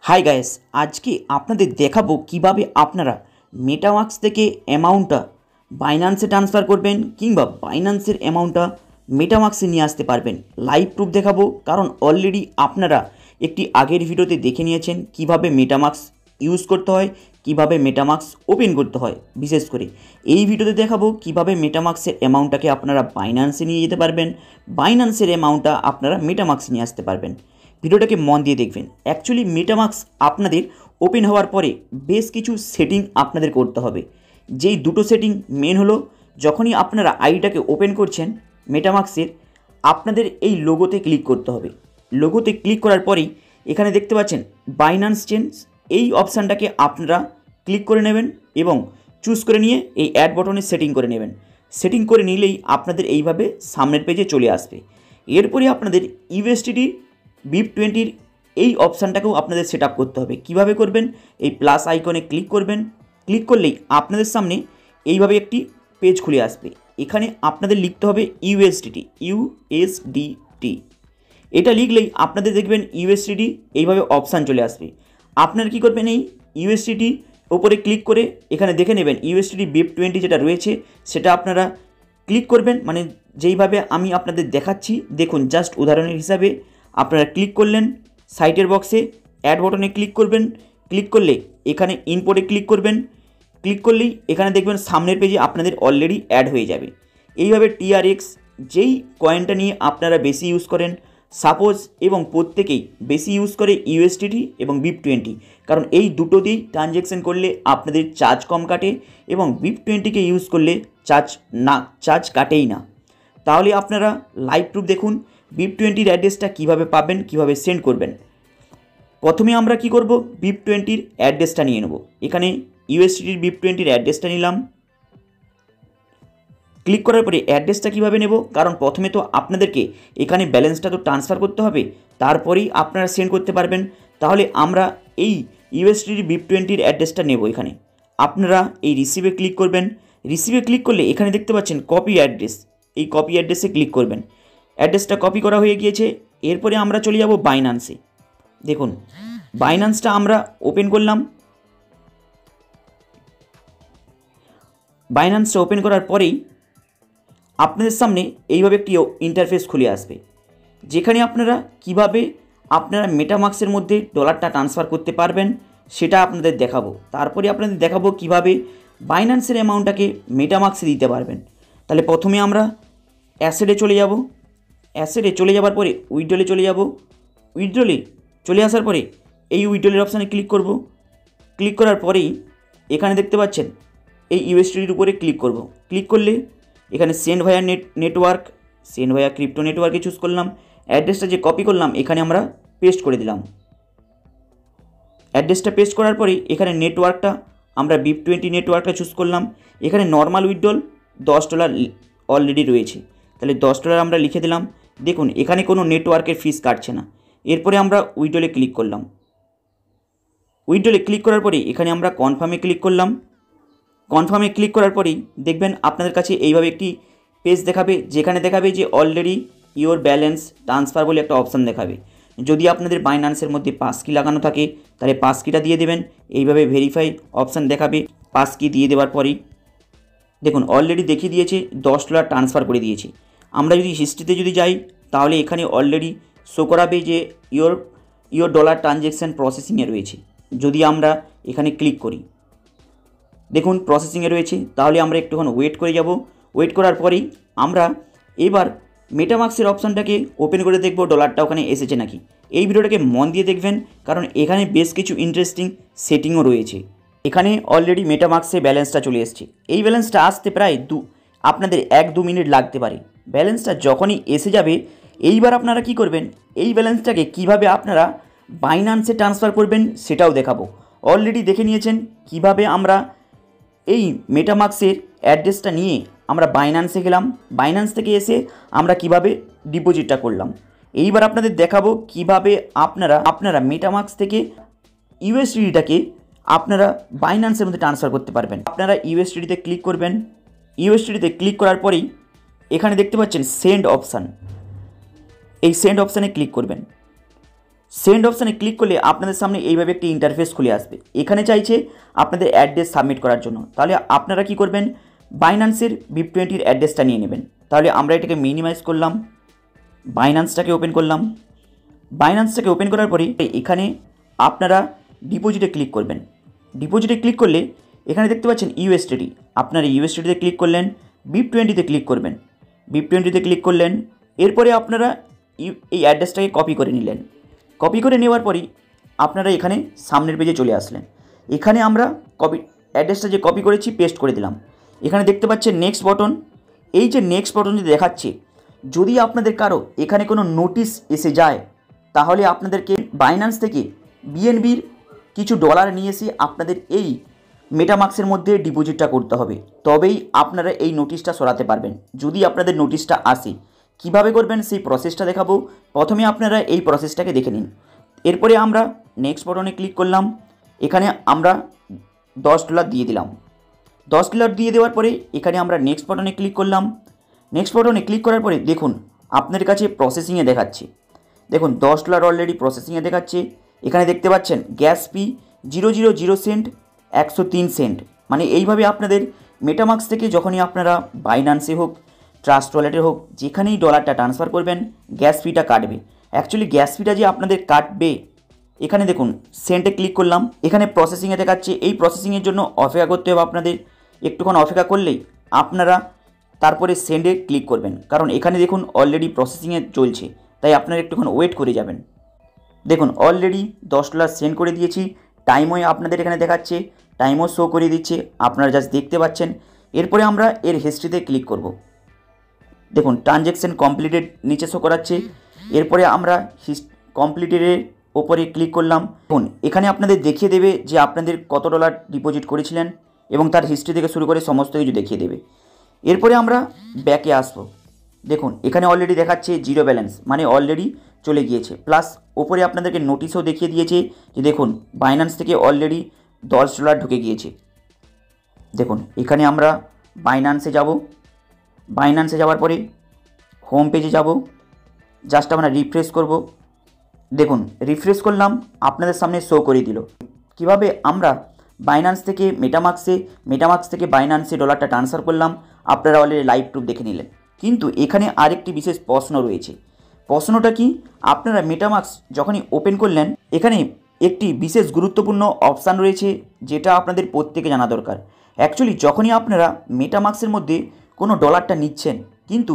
High guys आज के आपनादेर देखाबो किभाबे आपनारा मेटामाक्स थेके अ্যামাউন্টটা বাইন্যান্সে ट्रान्सफार करबेन किंबा বাইন্যান্সেर अ্যামাউন্টটা मेटामाक्से निये आसते पारबेन। लाइव प्रूफ देखाबो कारण अलरेडी आपनारा एकटी आगेर भिडियोते देखे नियेछेन किभाबे मेटामाक्स यूज करते हय, किभाबे मेटामाक्स ओपेन करते हय। विशेष करे এই ভিডিওতে দেখাবো কিভাবে মেটামাক্সের অ্যামাউন্টটাকে আপনারা বাইন্যান্সে নিয়ে যেতে পারবেন, বাইন্যান্সের অ্যামাউন্টটা আপনারা মেটামাক্সে নিয়ে আসতে পারবেন। ভিডিওটাকে মন দিয়ে দেখবেন। অ্যাকচুয়ালি মেটামাক্স আপনাদের ওপেন হওয়ার পরে বেশ কিছু সেটিং আপনাদের করতে হবে। যেই দুটো সেটিং মেন হলো, যখনই আপনারা আইডিটাকে ওপেন করছেন মেটামাক্সের, আপনাদের এই লোগোতে ক্লিক করতে হবে। লোগোতে ক্লিক করার পরেই এখানে দেখতে পাচ্ছেন বাইন্যান্স চেঞ্জ, এই অপশানটাকে আপনারা ক্লিক করে নেবেন এবং চুজ করে নিয়ে এই অ্যাড বটনে সেটিং করে নেবেন। সেটিং করে নিলেই আপনাদের এইভাবে সামনের পেজে চলে আসবে। এরপরে আপনাদের ইউএসডিটি BIP20 এই অপশানটাকেও আপনাদের সেট আপ করতে হবে। কিভাবে করবেন? এই প্লাস আইকনে ক্লিক করবেন। ক্লিক করলেই আপনাদের সামনে এইভাবে একটি পেজ খুলে আসবে। এখানে আপনাদের লিখতে হবে ইউএসডিটি। এটা লিখলেই আপনাদের দেখবেন ইউএসডিটি এইভাবে অপশান চলে আসবে। আপনারা কী করবেন? এই ইউএসডিটি ওপরে ক্লিক করে এখানে দেখে নেবেন ইউএসডিটি BIP20 যেটা রয়েছে সেটা আপনারা ক্লিক করবেন। মানে যেইভাবে আমি আপনাদের দেখাচ্ছি, দেখুন জাস্ট উদাহরণের হিসাবে আপনারা ক্লিক করলেন, সাইটের বক্সে অ্যাড বটনে ক্লিক করবেন। ক্লিক করলে এখানে ইনপোর্টে ক্লিক করবেন। ক্লিক করলেই এখানে দেখবেন সামনের পেজে আপনাদের অলরেডি অ্যাড হয়ে যাবে। এইভাবে TRX যেই কয়েনটা নিয়ে আপনারা বেশি ইউজ করেন, সাপোজ এবং প্রত্যেকেই বেশি ইউজ করে ইউএসডিটি এবং BIP20, কারণ এই দুটো দিয়েই ট্রানজ্যাকশন করলে আপনাদের চার্জ কম কাটে এবং BIP20কে ইউজ করলে চার্জ কাটেই না। তাহলে আপনারা লাইভ প্রুফ দেখুন BIP20 অ্যাড্রেসটা কীভাবে পাবেন, কীভাবে সেন্ড করবেন। প্রথমে আমরা কি করব? BIP20 অ্যাড্রেসটা নিয়ে নেব। এখানে ইউএসডিটির BIP20 অ্যাড্রেসটা নিলাম। ক্লিক করার পরে অ্যাড্রেসটা কীভাবে নেব? কারণ প্রথমে তো আপনাদেরকে এখানে ব্যালেন্সটা তো ট্রান্সফার করতে হবে, তারপরেই আপনারা সেন্ড করতে পারবেন। তাহলে আমরা এই ইউএসডিটির BIP20 অ্যাড্রেসটা নেব। এখানে আপনারা এই রিসিভে ক্লিক করবেন। রিসিভে ক্লিক করলে এখানে দেখতে পাচ্ছেন কপি অ্যাড্রেস, এই কপি অ্যাড্রেসে ক্লিক করবেন। অ্যাড্রেসটা কপি করা হয়ে গিয়েছে। এরপরে আমরা চলে যাব বাইন্যান্সে। দেখুন বাইন্যান্সটা আমরা ওপেন করলাম। বাইন্যান্সটা ওপেন করার পরেই আপনাদের সামনে এইভাবে একটি ইন্টারফেস খুলে আসবে, যেখানে আপনারা কিভাবে আপনারা মেটামাক্সের মধ্যে ডলারটা ট্রান্সফার করতে পারবেন সেটা আপনাদের দেখাবো। তারপরে আপনাদের দেখাবো কিভাবে বাইন্যান্সের অ্যামাউন্টটাকে মেটামাক্সে দিতে পারবেন। তাহলে প্রথমে আমরা অ্যাসেটে চলে যাব। অ্যাসেটে চলে যাওয়ার পরে উইথড্রলে চলে যাব। উইথড্রলে চলে আসার পরে এই উইথড্রলের অপশানে ক্লিক করব। ক্লিক করার পরেই এখানে দেখতে পাচ্ছেন এই ইউএসডিটির উপরে ক্লিক করব। ক্লিক করলে এখানে সেন্ড ভায়া নেটওয়ার্ক, সেন্ড ভায়া ক্রিপ্টো নেটওয়ার্কে চুজ করলাম। অ্যাড্রেসটা যে কপি করলাম এখানে আমরা পেস্ট করে দিলাম। অ্যাড্রেসটা পেস্ট করার পরে এখানে নেটওয়ার্কটা আমরা BIP20 নেটওয়ার্কটা চুজ করলাম। এখানে নর্মাল উইথড্রল $10 অলরেডি রয়েছে, তাহলে $10 আমরা লিখে দিলাম। দেখুন এখানে কোনো নেটওয়ার্কের ফিস কাটছে না। এরপরে আমরা উইথড্রলে ক্লিক করলাম। উইথড্রলে ক্লিক করার পরে এখানে আমরা কনফার্মে ক্লিক করলাম। কনফার্মে ক্লিক করার পরেই দেখবেন আপনাদের কাছে এইভাবে একটি পেজ দেখাবে, যেখানে দেখাবে যে অলরেডি ইওর ব্যালেন্স ট্রান্সফার বলে একটা অপশান দেখাবে। যদি আপনাদের বাইন্যান্সের মধ্যে পাস কি লাগানো থাকে তাহলে পাস কিটা দিয়ে দেবেন। এইভাবে ভেরিফাই অপশান দেখাবে। পাস কি দিয়ে দেওয়ার পরেই দেখুন অলরেডি দেখিয়ে দিয়েছে $10 ট্রান্সফার করে দিয়েছে। আমরা যদি হিস্ট্রিতে যদি যাই তাহলে এখানে অলরেডি শো করাবে যে ইওর ডলার ট্রানজ্যাকশান প্রসেসিংয়ে রয়েছে। যদি আমরা এখানে ক্লিক করি দেখুন প্রসেসিংয়ে রয়েছে, তাহলে আমরা একটুক্ষণ ওয়েট করে যাব। ওয়েট করার পরেই আমরা এবার মেটামাক্সের অপশানটাকে ওপেন করে দেখব ডলারটা ওখানে এসেছে নাকি। এই ভিডিওটাকে মন দিয়ে দেখবেন কারণ এখানে বেশ কিছু ইন্টারেস্টিং সেটিংও রয়েছে। এখানে অলরেডি মেটামাক্সে ব্যালেন্সটা চলে এসেছে। এই ব্যালেন্সটা আসতে প্রায় আপনাদের 1-2 মিনিট লাগতে পারে। ব্যালেন্সটা যখনই এসে যাবে এইবার আপনারা কি করবেন? এই ব্যালেন্সটাকে কিভাবে আপনারা বাইন্যান্সে ট্রান্সফার করবেন সেটাও দেখাবো। অলরেডি দেখে নিয়েছেন কিভাবে আমরা এই মেটামাক্সের অ্যাড্রেসটা নিয়ে আমরা বাইন্যান্সে গেলাম। বাইন্যান্স থেকে এসে আমরা কিভাবে ডিপোজিটটা করলাম। এইবার আপনাদের দেখাবো কিভাবে আপনারা মেটামাক্স থেকে ইউএসডিটিটাকে আপনারা বাইন্যান্সের মধ্যে ট্রান্সফার করতে পারবেন। আপনারা ইউএসডিটিতে ক্লিক করবেন। ইউএসডিটিতে ক্লিক করার পরেই এখানে দেখতে পাচ্ছেন সেন্ড অপশান, এই সেন্ড অপশানে ক্লিক করবেন। সেন্ড অপশানে ক্লিক করলে আপনাদের সামনে এইভাবে একটি ইন্টারফেস খুলে আসবে। এখানে চাইছে আপনাদের অ্যাড্রেস সাবমিট করার জন্য। তাহলে আপনারা কি করবেন, বাইন্যান্সের BIP20 অ্যাড্রেসটা নিয়ে নেবেন। তাহলে আমরা এটাকে মিনিমাইজ করলাম, বাইন্যান্সটাকে ওপেন করলাম। বাইন্যান্সটাকে ওপেন করার পরে এখানে আপনারা ডিপোজিটে ক্লিক করবেন। ডিপোজিটে ক্লিক করলে এখানে দেখতে পাচ্ছেন USDT, আপনারা USDTতে ক্লিক করলেন, BIP20তে ক্লিক করবেন। BIP20তে ক্লিক করলেন, এরপরে আপনারা এই অ্যাড্রেসটাকে কপি করে নিলেন। কপি করে নেওয়ার পরই আপনারা এখানে সামনের পেজে চলে আসলেন। এখানে আমরা অ্যাড্রেসটা যে কপি করেছি পেস্ট করে দিলাম। এখানে দেখতে পাচ্ছেন নেক্সট বটন। এই যে নেক্সট বটন যদি দেখাচ্ছে, যদি আপনাদের কারো এখানে কোনো নোটিশ এসে যায় তাহলে আপনাদেরকে বাইন্যান্স থেকে BNBর কিছু ডলার নিয়ে এসে আপনাদের এই মেটামাক্সের মধ্যে ডিপোজিটটা করতে হবে, তবেই আপনারা এই নোটিশটা সরাতে পারবেন। যদি আপনাদের নোটিশটা আসে, কিভাবে করবেন সেই প্রসেসটা দেখাবো। প্রথমে আপনারা এই প্রসেসটাকে দেখে নিন। এরপরে আমরা নেক্সট বটনে ক্লিক করলাম। এখানে আমরা $10 দিয়ে দিলাম। $10 দিয়ে দেওয়ার পরে এখানে আমরা নেক্সট বটনে ক্লিক করলাম। নেক্সট বটনে ক্লিক করার পরে দেখুন আপনার কাছে প্রসেসিংয়ে দেখাচ্ছে। দেখুন $10 অলরেডি প্রসেসিংয়ে দেখাচ্ছে। এখানে দেখতে পাচ্ছেন গ্যাস ফি 0.000 সেন্ট, 103 সেন্ট। মানে এইভাবে আপনাদের মেটামাক্স থেকে যখনই আপনারা বাইন্যান্সে হোক, ট্রাস্ট ওয়ালেটে হোক, যেখানেই ডলারটা ট্রান্সফার করবেন গ্যাস ফিটা কাটবে। অ্যাকচুয়ালি গ্যাস ফিটা যে আপনাদের কাটবে, এখানে দেখুন সেন্টে ক্লিক করলাম, এখানে প্রসেসিংয়ে দেখাচ্ছে। এই প্রসেসিংয়ের জন্য অপেক্ষা করতে হবে আপনাদের। একটুক্ষণ অপেক্ষা করলেই আপনারা তারপরে সেন্ডে ক্লিক করবেন, কারণ এখানে দেখুন অলরেডি প্রসেসিংয়ে চলছে, তাই আপনারা একটুক্ষণ ওয়েট করে যাবেন। দেখুন অলরেডি $10 সেন্ড করে দিয়েছি। টাইমও আপনাদের এখানে দেখাচ্ছে, টাইমও শো করে দিচ্ছে, আপনারা জাস্ট দেখতে পাচ্ছেন। এরপরে আমরা এর হিস্ট্রিতে ক্লিক করব। দেখুন ট্রানজ্যাকশন কমপ্লিটেড নিচে শো করাচ্ছে। এরপরে আমরা কমপ্লিটেডের ওপরে ক্লিক করলাম। দেখুন এখানে আপনাদের দেখিয়ে দেবে যে আপনাদের কত ডলার ডিপোজিট করেছিলেন এবং তার হিস্ট্রি থেকে শুরু করে সমস্ত কিছু দেখিয়ে দেবে। এরপরে আমরা ব্যাকে আসব। দেখুন এখানে অলরেডি দেখাচ্ছে 0 ব্যালেন্স, মানে অলরেডি চলে গিয়েছে। প্লাস ওপরে আপনাদেরকে নোটিশও দেখিয়ে দিয়েছে যে দেখুন বাইন্যান্স থেকে অলরেডি $10 ঢুকে গিয়েছে। দেখুন এখানে আমরা বাইন্যান্সে যাব। বাইন্যান্সে যাওয়ার পরে হোম পেজে যাব, জাস্ট আমরা রিফ্রেশ করব। দেখুন রিফ্রেশ করলাম, আপনাদের সামনে শো করে দিল কিভাবে আমরা বাইন্যান্স থেকে মেটামাক্স থেকে বাইন্যান্সে ডলারটা ট্রান্সফার করলাম। আপনারা অলরেডি লাইভ প্রুফ দেখে নিলেন। কিন্তু এখানে আরেকটি বিশেষ প্রশ্ন রয়েছে। প্রশ্নটা কি, আপনারা মেটামাক্স যখনই ওপেন করলেন, এখানে একটি বিশেষ গুরুত্বপূর্ণ অপশান রয়েছে যেটা আপনাদের প্রত্যেকে জানা দরকার। অ্যাকচুয়ালি যখনই আপনারা মেটামাক্সের মধ্যে কোনো ডলারটা নিচ্ছেন, কিন্তু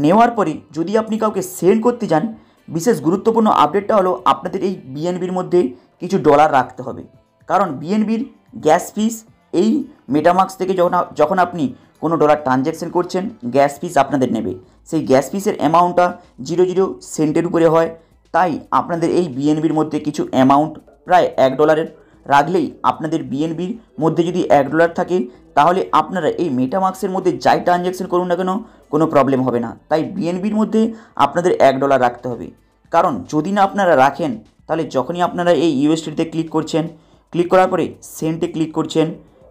নেওয়ার পরে যদি আপনি কাউকে সেন্ড করতে যান, বিশেষ গুরুত্বপূর্ণ আপডেটটা হলো আপনাদের এই BNBর মধ্যে কিছু ডলার রাখতে হবে। কারণ BNBর গ্যাস ফিস এই মেটামাক্স থেকে যখন আপনি কোনো ডলার ট্রানজ্যাকশন করছেন, গ্যাস ফিস আপনাদের নেবে। সেই গ্যাস ফিসের অ্যামাউন্টটা 0.0 সেন্টের উপরে হয়। তাই আপনাদের এই BNBর মধ্যে কিছু অ্যামাউন্ট প্রায় $1 রাখলেই আপনাদের BNBর মধ্যে যদি $1 থাকে, তাহলে আপনারা এই মেটামাক্সের মধ্যে যাই ট্রানজ্যাকশন করুন না কেন কোনো প্রবলেম হবে না। তাই BNBর মধ্যে আপনাদের $1 রাখতে হবে। কারণ যদি না আপনারা রাখেন, তাহলে যখনই আপনারা এই USDTতে ক্লিক করছেন, ক্লিক করার পরে সেন্টে ক্লিক করছেন,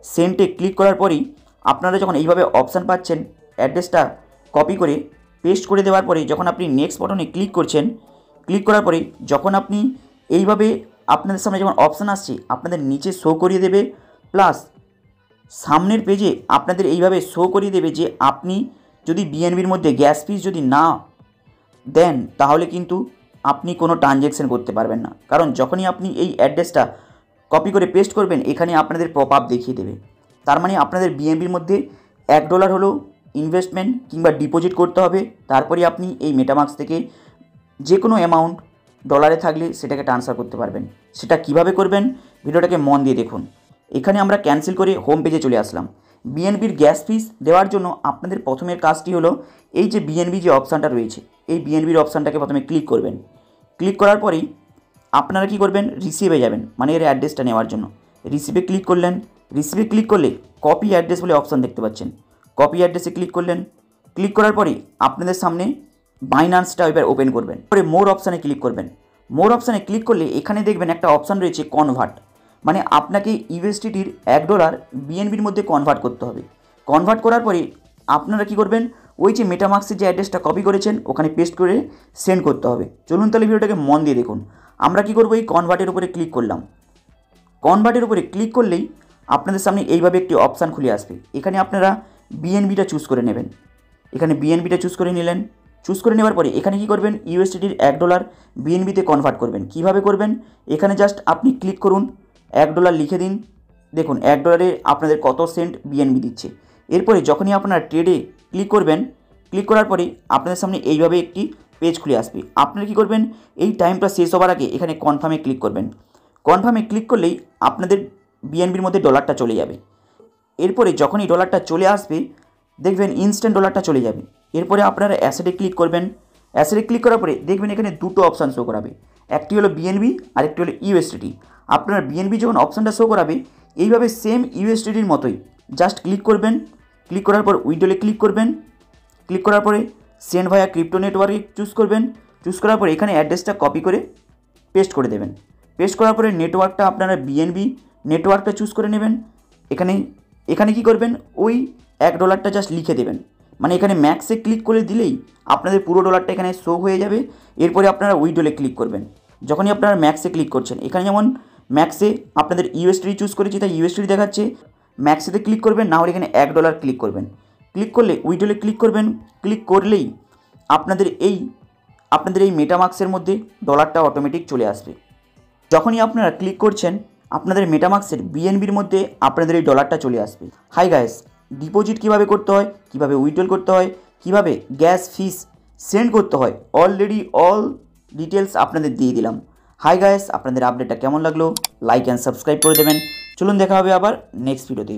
সেন্টে ক্লিক করার পরেই আপনারা যখন এইভাবে অপশান পাচ্ছেন, অ্যাড্রেসটা কপি করে পেস্ট করে দেওয়ার পরে যখন আপনি নেক্সট বটনে ক্লিক করছেন, ক্লিক করার পরে যখন আপনি এইভাবে আপনাদের সামনে যখন অপশান আসছে আপনাদের নিচে শো করিয়ে দেবে, প্লাস সামনের পেজে আপনাদের এইভাবে শো করিয়ে দেবে যে আপনি যদি BNBর মধ্যে গ্যাস ফিস যদি না দেন, তাহলে কিন্তু আপনি কোনো ট্রানজ্যাকশন করতে পারবেন না। কারণ যখনই আপনি এই অ্যাড্রেসটা কপি করে পেস্ট করবেন, এখানে আপনাদের পপ আপ দেখিয়ে দেবে। তার মানে আপনাদের BNBর মধ্যে $1 হলো ইনভেস্টমেন্ট কিংবা ডিপোজিট করতে হবে। তারপরে আপনি এই মেটামাক্স থেকে যে কোনো অ্যামাউন্ট ডলারে থাকলে সেটাকে ট্রান্সফার করতে পারবেন। সেটা কিভাবে করবেন ভিডিওটাকে মন দিয়ে দেখুন। এখানে আমরা ক্যান্সেল করে হোম পেজে চলে আসলাম। BNBর গ্যাস ফিস দেওয়ার জন্য আপনাদের প্রথমের কাজটি হলো এই যে BNB যে অপশানটা রয়েছে, এই BNBর অপশানটাকে প্রথমে ক্লিক করবেন। ক্লিক করার পরেই আপনারা কি করবেন, রিসিভে যাবেন, মানে এর অ্যাড্রেসটা নেওয়ার জন্য। রিসিভে ক্লিক করলেন। রিসিভে ক্লিক করলে কপি অ্যাড্রেস বলে অপশান দেখতে পাচ্ছেন। কপি অ্যাড্রেসে ক্লিক করলেন। ক্লিক করার পরে আপনাদের সামনে বাইন্যান্সটা এবার ওপেন করবেন। পরে মোর অপশানে ক্লিক করবেন। মোর অপশানে ক্লিক করলে এখানে দেখবেন একটা অপশান রয়েছে কনভার্ট, মানে আপনাকে USDTর $1 BNBর মধ্যে কনভার্ট করতে হবে। কনভার্ট করার পরে আপনারা কি করবেন, ওই যে মেটামাক্সের যে অ্যাড্রেসটা কপি করেছেন ওখানে পেস্ট করে সেন্ড করতে হবে। চলুন তাহলে ভিডিওটাকে মন দিয়ে দেখুন। আমরা কি করব, এই কনভার্টের উপরে ক্লিক করলাম। কনভার্টের উপরে ক্লিক করলেই আপনাদের সামনে এইভাবে একটি অপশান খুলে আসবে। এখানে আপনারা বিএনবিটা চুজ করে নেবেন। এখানে বিএনবিটা চুজ করে নিলেন। চুজ করে নেওয়ার পরে এখানে কি করবেন, ইউএসডিটির $1 বিএনবিতে কনভার্ট করবেন। কিভাবে করবেন, এখানে জাস্ট আপনি ক্লিক করুন, $1 লিখে দিন। দেখুন $1 আপনাদের কত সেন্ট বিএনবি দিচ্ছে। এরপরে যখনই আপনারা ট্রেডে ক্লিক করবেন, ক্লিক করার পরে আপনাদের সামনে এইভাবে একটি পেজ খুলে আসবে। আপনারা কী করবেন, এই টাইমটা শেষ হওয়ার আগে এখানে কনফার্মে ক্লিক করবেন। কনফার্মে ক্লিক করলেই আপনাদের বিএনবির মধ্যে ডলারটা চলে যাবে। এরপরে যখনই ডলারটা চলে আসবে দেখবেন ইনস্ট্যান্ট ডলারটা চলে যাবে। এরপরে আপনারা অ্যাসেটে ক্লিক করবেন। অ্যাসেটে ক্লিক করার পরে দেখবেন এখানে দুটো অপশান শো করাবে, একটি হলো বিএনবি আর একটি হলো ইউএসডিটি। আপনার বিএনবি যখন অপশানটা শো করাবে এইভাবে সেম ইউএসডিটির মতোই জাস্ট ক্লিক করবেন। ক্লিক করার পর উইড্রলে ক্লিক করবেন। ক্লিক করার পরে সেন্ড ভায়া ক্রিপ্টো নেটওয়ার্কে চুজ করবেন। চুজ করার পরে এখানে অ্যাড্রেসটা কপি করে পেস্ট করে দেবেন। পেস্ট করার পরে নেটওয়ার্কটা আপনারা বিএনবি নেটওয়ার্কটা চুজ করে নেবেন। এখানে কি করবেন, ওই $1 জাস্ট লিখে দেবেন। মানে এখানে ম্যাক্সে ক্লিক করে দিলেই আপনাদের পুরো ডলারটা এখানে শো হয়ে যাবে। এরপরে আপনারা উইড্রলে ক্লিক করবেন। যখনই আপনারা ম্যাক্সে ক্লিক করছেন, এখানে যেমন ম্যাক্সে আপনাদের ইউএসডি চুজ করেছি তাই ইউএসডি দেখাচ্ছে, ম্যাক্সেতে ক্লিক করবেন, না হলে এখানে $1 ক্লিক করবেন। ক্লিক করলে উইড্রলে ক্লিক করবেন। ক্লিক করলেই আপনাদের এই মেটামাক্সের মধ্যে ডলারটা অটোমেটিক চলে আসবে। যখনই আপনারা ক্লিক করছেন আপনাদের মেটামাক্সের বিএনবির মধ্যে আপনাদের এই ডলারটা চলে আসবে। হাই গাইস, ডিপোজিট কিভাবে করতে হয়, কিভাবে উইথড্রল করতে হয়, কিভাবে গ্যাস ফিস সেন্ড করতে হয়, অলরেডি অল ডিটেলস আপনাদের দিয়ে দিলাম। হাই গাইস, আপনাদের আপডেটটা কেমন লাগলো, লাইক অ্যান্ড সাবস্ক্রাইব করে দেবেন। চলুন দেখা হবে আবার নেক্সট ভিডিওতে।